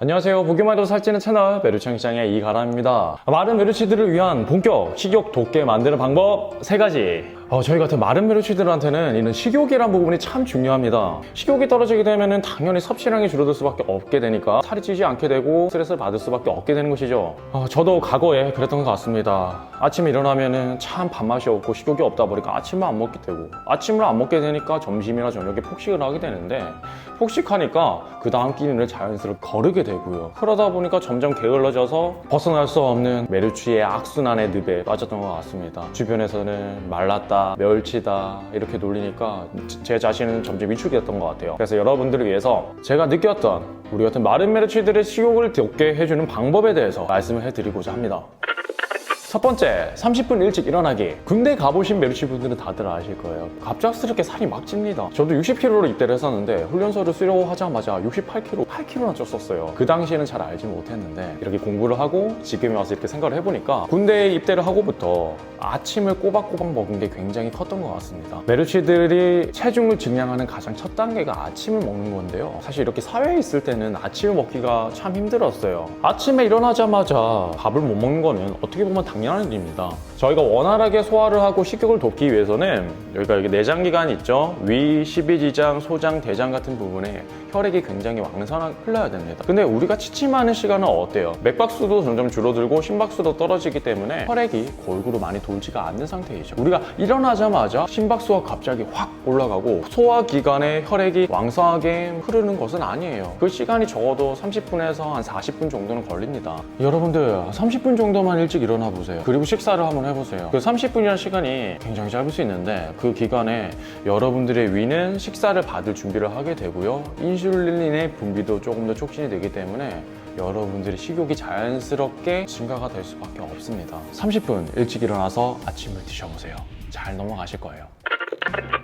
안녕하세요. 보기만 해도 살찌는 채널 메루창 시장의 이가람입니다. 마른 메루치들을 위한 본격 식욕 돋게 만드는 방법 3가지. 저희 같은 마른 메루치들한테는 이런 식욕이란 부분이 참 중요합니다. 식욕이 떨어지게 되면 당연히 섭취량이 줄어들 수밖에 없게 되니까 살이 찌지 않게 되고 스트레스를 받을 수밖에 없게 되는 것이죠. 저도 과거에 그랬던 것 같습니다. 아침에 일어나면 참 밥맛이 없고 식욕이 없다 보니까 아침을 안 먹게 되고, 아침을 안 먹게 되니까 점심이나 저녁에 폭식을 하게 되는데, 폭식하니까 그 다음 끼니를 자연스럽게 거르게 되고요. 그러다 보니까 점점 게을러져서 벗어날 수 없는 메루치의 악순환의 늪에 빠졌던 것 같습니다. 주변에서는 말랐다, 멸치다 이렇게 놀리니까 제 자신은 점점 위축이 됐던 것 같아요. 그래서 여러분들을 위해서 제가 느꼈던 우리 같은 마른 메루치들의 식욕을 돋게 해주는 방법에 대해서 말씀을 해드리고자 합니다. 첫 번째, 30분 일찍 일어나기. 군대 가보신 메루치 분들은 다들 아실 거예요. 갑작스럽게 살이 막 찝니다. 저도 60kg로 입대를 했었는데 훈련소를 수료하자마자 68kg, 8kg나 쪘었어요. 그 당시에는 잘 알지 못했는데 이렇게 공부를 하고 지금에 와서 이렇게 생각을 해보니까 군대에 입대를 하고부터 아침을 꼬박꼬박 먹은 게 굉장히 컸던 것 같습니다. 메루치들이 체중을 증량하는 가장 첫 단계가 아침을 먹는 건데요. 사실 이렇게 사회에 있을 때는 아침을 먹기가 참 힘들었어요. 아침에 일어나자마자 밥을 못 먹는 거는 어떻게 보면 당연한 일입니다. 저희가 원활하게 소화를 하고 식욕을 돋기 위해서는 여기가 이게 내장기관이 있죠. 위, 십이지장, 소장, 대장 같은 부분에 혈액이 굉장히 왕성하게 흘러야 됩니다. 근데 우리가 취침하는 시간은 어때요? 맥박수도 점점 줄어들고 심박수도 떨어지기 때문에 혈액이 골고루 많이 돌지가 않는 상태이죠. 우리가 일어나자마자 심박수가 갑자기 확 올라가고 소화기관에 혈액이 왕성하게 흐르는 것은 아니에요. 그 시간이 적어도 30분에서 한 40분 정도는 걸립니다. 여러분들 30분 정도만 일찍 일어나 보세요. 그리고 식사를 한번 해보세요. 그 30분이라는 시간이 굉장히 짧을 수 있는데 그 기간에 여러분들의 위는 식사를 받을 준비를 하게 되고요. 인슐린의 분비도 조금 더 촉진이 되기 때문에 여러분들의 식욕이 자연스럽게 증가가 될 수밖에 없습니다. 30분 일찍 일어나서 아침을 드셔보세요. 잘 넘어가실 거예요.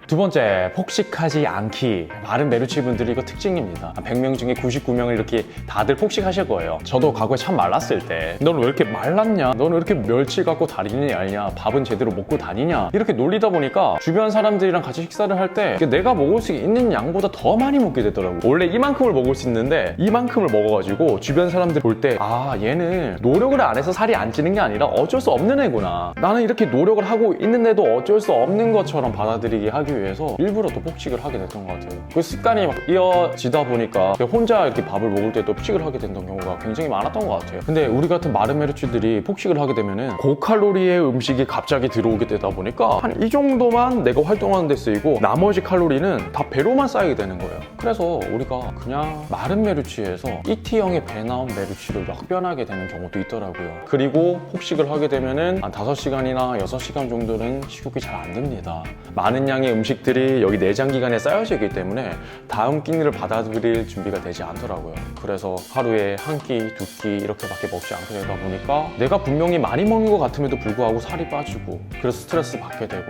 두 번째, 폭식하지 않기. 마른 메루치 분들이 이거 특징입니다. 100명 중에 99명을 이렇게 다들 폭식하실 거예요. 저도 과거에 참 말랐을 때 너는 왜 이렇게 말랐냐? 너는 왜 이렇게 멸치 갖고 다니냐 얇냐? 밥은 제대로 먹고 다니냐? 이렇게 놀리다 보니까 주변 사람들이랑 같이 식사를 할 때 내가 먹을 수 있는 양보다 더 많이 먹게 되더라고요. 원래 이만큼을 먹을 수 있는데 이만큼을 먹어가지고 주변 사람들 볼 때 얘는 노력을 안 해서 살이 안 찌는 게 아니라 어쩔 수 없는 애구나. 나는 이렇게 노력을 하고 있는데도 어쩔 수 없는 것처럼 받아들이게 하기 위해서 일부러 또 폭식을 하게 됐던 것 같아요. 그 습관이 막 이어지다 보니까 혼자 이렇게 밥을 먹을 때 또 폭식을 하게 됐던 경우가 굉장히 많았던 것 같아요. 근데 우리 같은 마른 메루치들이 폭식을 하게 되면은 고칼로리의 음식이 갑자기 들어오게 되다 보니까 한 이 정도만 내가 활동하는 데 쓰이고 나머지 칼로리는 다 배로만 쌓이게 되는 거예요. 그래서 우리가 그냥 마른 메루치에서 ET형의 배 나온 메루치로 역변하게 되는 경우도 있더라고요. 그리고 폭식을 하게 되면은 한 5시간이나 6시간 정도는 식욕이 잘 안 됩니다. 많은 양의 음식들이 여기 내장기관에 쌓여지기 때문에 다음 끼니를 받아들일 준비가 되지 않더라고요. 그래서 하루에 한 끼, 두 끼 이렇게밖에 먹지 않게 되다 보니까 내가 분명히 많이 먹는 것 같음에도 불구하고 살이 빠지고 그래서 스트레스 받게 되고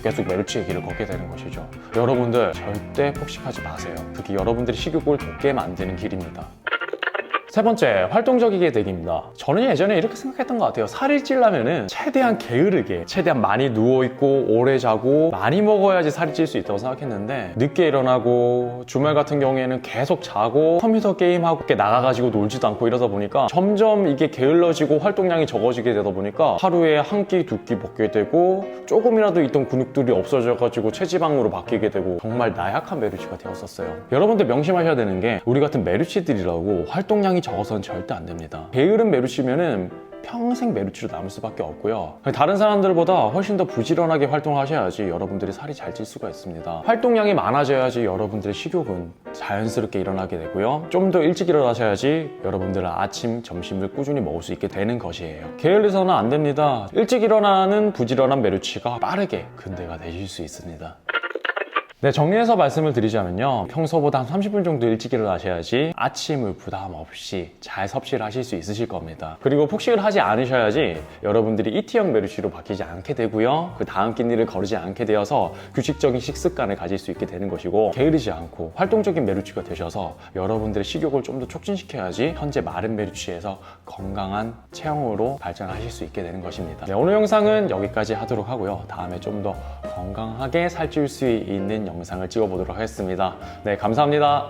계속 메루치의 길을 걷게 되는 것이죠. 여러분들 절대 폭식하지 마세요. 그게 여러분들이 식욕을 돋게 만드는 길입니다. 세 번째, 활동적이게 되기입니다. 저는 예전에 이렇게 생각했던 것 같아요. 살이 찌려면은 최대한 게으르게, 최대한 많이 누워있고 오래 자고 많이 먹어야지 살이 찔 수 있다고 생각했는데 늦게 일어나고 주말 같은 경우에는 계속 자고 컴퓨터 게임하고 이렇게 나가가지고 놀지도 않고 이러다 보니까 점점 이게 게을러지고 활동량이 적어지게 되다 보니까 하루에 한 끼, 두 끼 먹게 되고 조금이라도 있던 근육들이 없어져가지고 체지방으로 바뀌게 되고 정말 나약한 메루치가 되었었어요. 여러분들 명심하셔야 되는 게 우리 같은 메루치들이라고 활동량이 적어서는 절대 안 됩니다. 게으른 메루치면은 평생 메루치로 남을 수밖에 없고요. 다른 사람들보다 훨씬 더 부지런하게 활동하셔야지 여러분들이 살이 잘 찔 수가 있습니다. 활동량이 많아져야지 여러분들의 식욕은 자연스럽게 일어나게 되고요. 좀 더 일찍 일어나셔야지 여러분들은 아침, 점심을 꾸준히 먹을 수 있게 되는 것이에요. 게을러서는 안 됩니다. 일찍 일어나는 부지런한 메루치가 빠르게 근대가 되실 수 있습니다. 네, 정리해서 말씀을 드리자면요. 평소보다 한 30분 정도 일찍 일어나셔야지 아침을 부담 없이 잘 섭취를 하실 수 있으실 겁니다. 그리고 폭식을 하지 않으셔야지 여러분들이 ET형 메루치로 바뀌지 않게 되고요. 그 다음 끼니를 거르지 않게 되어서 규칙적인 식습관을 가질 수 있게 되는 것이고 게으르지 않고 활동적인 메루치가 되셔서 여러분들의 식욕을 좀 더 촉진시켜야지 현재 마른 메루치에서 건강한 체형으로 발전하실 수 있게 되는 것입니다. 네, 오늘 영상은 여기까지 하도록 하고요. 다음에 좀 더 건강하게 살찔 수 있는 영상을 찍어보도록 하겠습니다. 네, 감사합니다.